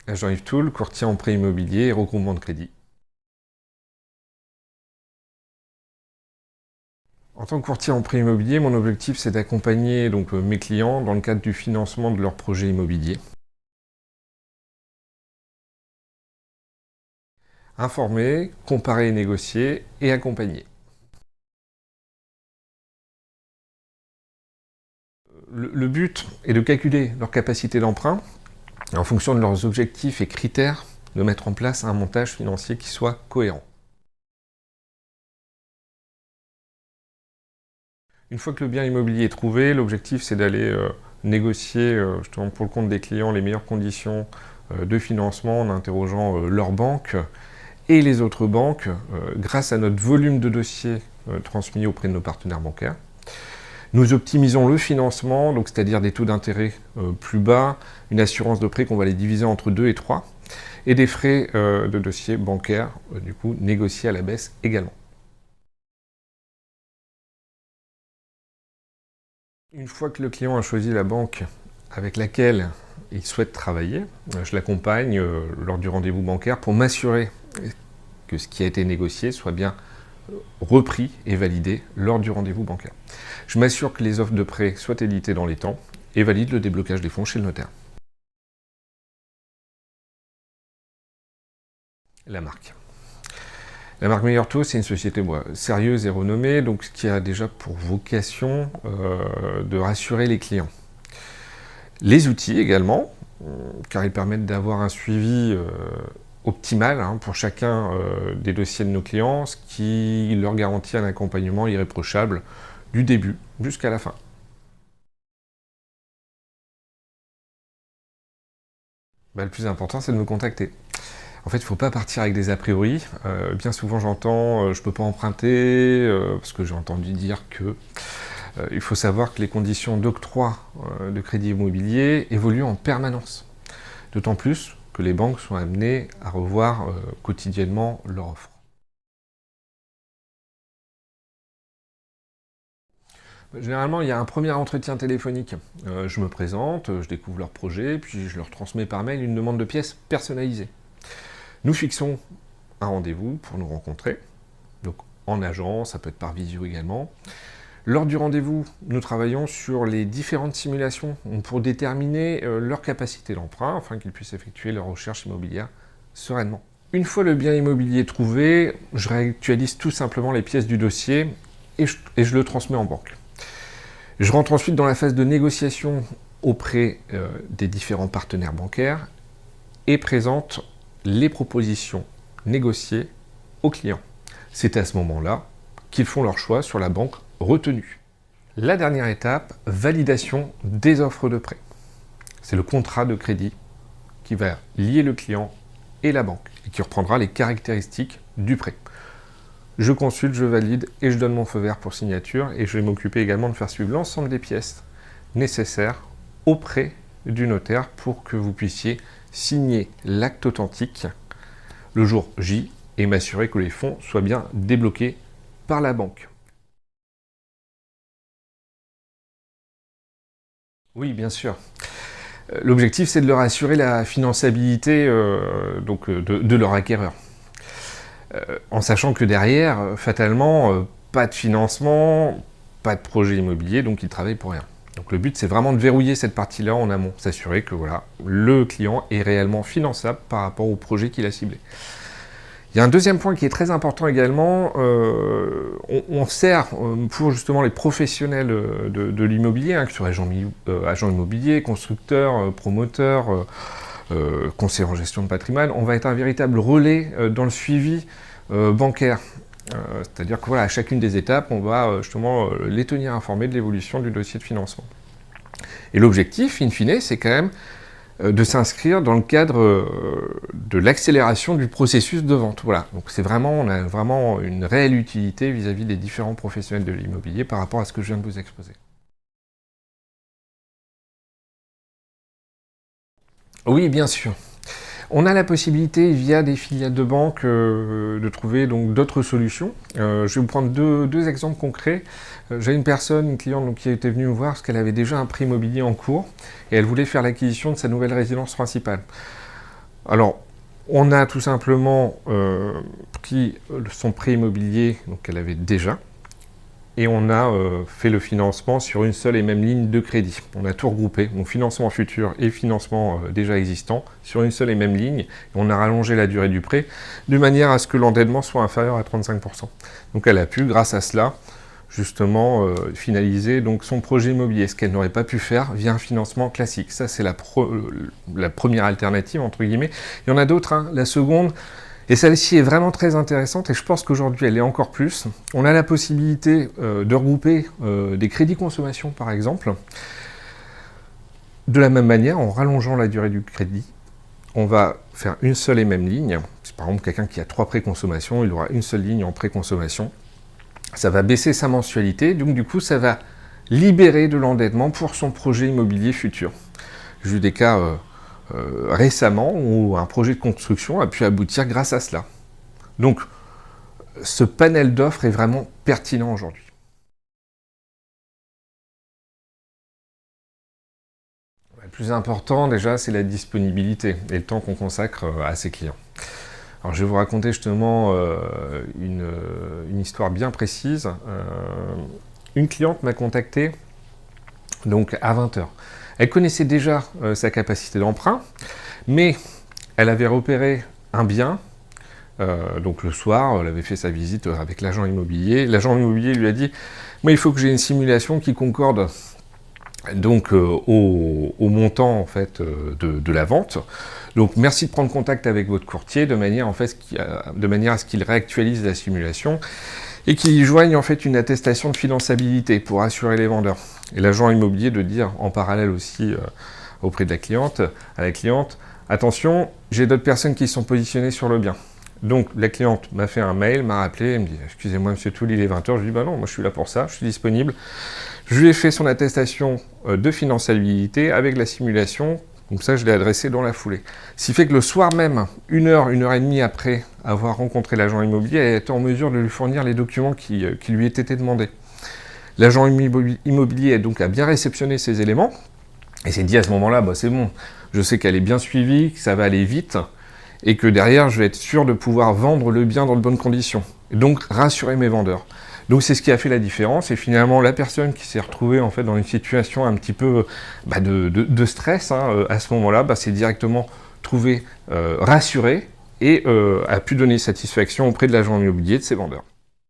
Jean-Yves Toul, courtier en prêt immobilier et regroupement de crédit. En tant que courtier en prêt immobilier, mon objectif c'est d'accompagner mes clients dans le cadre du financement de leurs projets immobiliers. Informer, comparer et négocier et accompagner. Le but est de calculer leur capacité d'emprunt et en fonction de leurs objectifs et critères, de mettre en place un montage financier qui soit cohérent. Une fois que le bien immobilier est trouvé, l'objectif c'est d'aller négocier justement pour le compte des clients les meilleures conditions de financement en interrogeant leur banque et les autres banques grâce à notre volume de dossiers transmis auprès de nos partenaires bancaires. Nous optimisons le financement, donc c'est-à-dire des taux d'intérêt plus bas, une assurance de prêt qu'on va les diviser entre 2 et 3, et des frais de dossier bancaire, du coup, négociés à la baisse également. Une fois que le client a choisi la banque avec laquelle il souhaite travailler, je l'accompagne lors du rendez-vous bancaire pour m'assurer que ce qui a été négocié soit bien repris et validé lors du rendez-vous bancaire. Je m'assure que les offres de prêt soient éditées dans les temps et valide le déblocage des fonds chez le notaire. La marque. La marque Meilleur Taux, c'est une société sérieuse et renommée, donc qui a déjà pour vocation de rassurer les clients. Les outils également, car ils permettent d'avoir un suivi optimal pour chacun des dossiers de nos clients, ce qui leur garantit un accompagnement irréprochable du début jusqu'à la fin. Le plus important, c'est de me contacter. En fait, il ne faut pas partir avec des a priori. Bien souvent, j'entends je ne peux pas emprunter, parce que j'ai entendu dire que. Il faut savoir que les conditions d'octroi de crédit immobilier évoluent en permanence. D'autant plus que les banques sont amenées à revoir quotidiennement leur offre. Généralement, il y a un premier entretien téléphonique. Je me présente, je découvre leur projet, puis je leur transmets par mail une demande de pièces personnalisée. Nous fixons un rendez-vous pour nous rencontrer, donc en agence, ça peut être par visio également. Lors du rendez-vous, nous travaillons sur les différentes simulations pour déterminer leur capacité d'emprunt afin qu'ils puissent effectuer leur recherche immobilière sereinement. Une fois le bien immobilier trouvé, je réactualise tout simplement les pièces du dossier et je le transmets en banque. Je rentre ensuite dans la phase de négociation auprès des différents partenaires bancaires et présente les propositions négociées aux clients. C'est à ce moment-là qu'ils font leur choix sur la banque retenue. La dernière étape, validation des offres de prêt. C'est le contrat de crédit qui va lier le client et la banque et qui reprendra les caractéristiques du prêt. Je consulte, je valide et je donne mon feu vert pour signature et je vais m'occuper également de faire suivre l'ensemble des pièces nécessaires auprès du notaire pour que vous puissiez signer l'acte authentique le jour J et m'assurer que les fonds soient bien débloqués par la banque. Oui, bien sûr. L'objectif, c'est de leur assurer la finançabilité de leur acquéreur. En sachant que derrière, fatalement, pas de financement, pas de projet immobilier, donc ils travaillent pour rien. Donc le but, c'est vraiment de verrouiller cette partie-là en amont, s'assurer que voilà, le client est réellement finançable par rapport au projet qu'il a ciblé. Il y a un deuxième point qui est très important également, on sert pour justement les professionnels de l'immobilier, que ce soit agents immobiliers, constructeurs, promoteurs, conseillers en gestion de patrimoine, on va être un véritable relais dans le suivi bancaire. C'est-à-dire que voilà, à chacune des étapes, on va justement les tenir informés de l'évolution du dossier de financement. Et l'objectif, in fine, c'est quand même de s'inscrire dans le cadre de l'accélération du processus de vente. Voilà, donc on a vraiment une réelle utilité vis-à-vis des différents professionnels de l'immobilier par rapport à ce que je viens de vous exposer. Oui, bien sûr. On a la possibilité, via des filiales de banque, de trouver donc d'autres solutions. Je vais vous prendre deux exemples concrets. J'ai une cliente qui était venue me voir parce qu'elle avait déjà un prêt immobilier en cours et elle voulait faire l'acquisition de sa nouvelle résidence principale. Alors, on a tout simplement pris son prêt immobilier qu'elle avait déjà, et on a fait le financement sur une seule et même ligne de crédit. On a tout regroupé, donc financement futur et financement déjà existant, sur une seule et même ligne. Et on a rallongé la durée du prêt, de manière à ce que l'endettement soit inférieur à 35%. Donc elle a pu, grâce à cela, justement finaliser donc, son projet immobilier, ce qu'elle n'aurait pas pu faire via un financement classique. Ça, c'est la première alternative, entre guillemets. Il y en a d'autres, hein. La seconde, et celle-ci est vraiment très intéressante, et je pense qu'aujourd'hui elle est encore plus. On a la possibilité de regrouper des crédits consommation, par exemple. De la même manière, en rallongeant la durée du crédit, on va faire une seule et même ligne. C'est par exemple quelqu'un qui a 3 préconsommations, il aura une seule ligne en préconsommation. Ça va baisser sa mensualité, donc du coup ça va libérer de l'endettement pour son projet immobilier futur. J'ai eu des cas récemment où un projet de construction a pu aboutir grâce à cela. Donc ce panel d'offres est vraiment pertinent aujourd'hui. Le plus important déjà, c'est la disponibilité et le temps qu'on consacre à ses clients. Alors, je vais vous raconter justement une histoire bien précise. Une cliente m'a contacté donc à 20h. Elle connaissait déjà sa capacité d'emprunt, mais elle avait repéré un bien. Donc le soir, elle avait fait sa visite avec l'agent immobilier. L'agent immobilier lui a dit « Moi, il faut que j'ai une simulation qui concorde donc au montant en fait de la vente. Donc merci de prendre contact avec votre courtier de manière à ce qu'il réactualise la simulation et qu'il y joigne en fait une attestation de finançabilité pour assurer les vendeurs. Et l'agent immobilier de dire en parallèle aussi auprès de la cliente, attention, j'ai d'autres personnes qui sont positionnées sur le bien. Donc la cliente m'a fait un mail, m'a rappelé, elle me dit excusez-moi monsieur Toul, il est 20h. Je lui dis bah non, moi je suis là pour ça, je suis disponible. Je lui ai fait son attestation de finançabilité avec la simulation, donc ça je l'ai adressé dans la foulée. Ce qui fait que le soir même, une heure et demie après avoir rencontré l'agent immobilier, elle était en mesure de lui fournir les documents qui lui étaient demandés. L'agent immobilier donc a bien réceptionné ces éléments, et s'est dit à ce moment-là, bah, c'est bon, je sais qu'elle est bien suivie, que ça va aller vite, et que derrière je vais être sûr de pouvoir vendre le bien dans de bonnes conditions. Et donc rassurer mes vendeurs. Donc c'est ce qui a fait la différence, et finalement la personne qui s'est retrouvée en fait dans une situation un petit peu de stress à ce moment-là, s'est directement trouvée rassurée et a pu donner satisfaction auprès de l'agent immobilier de ses vendeurs.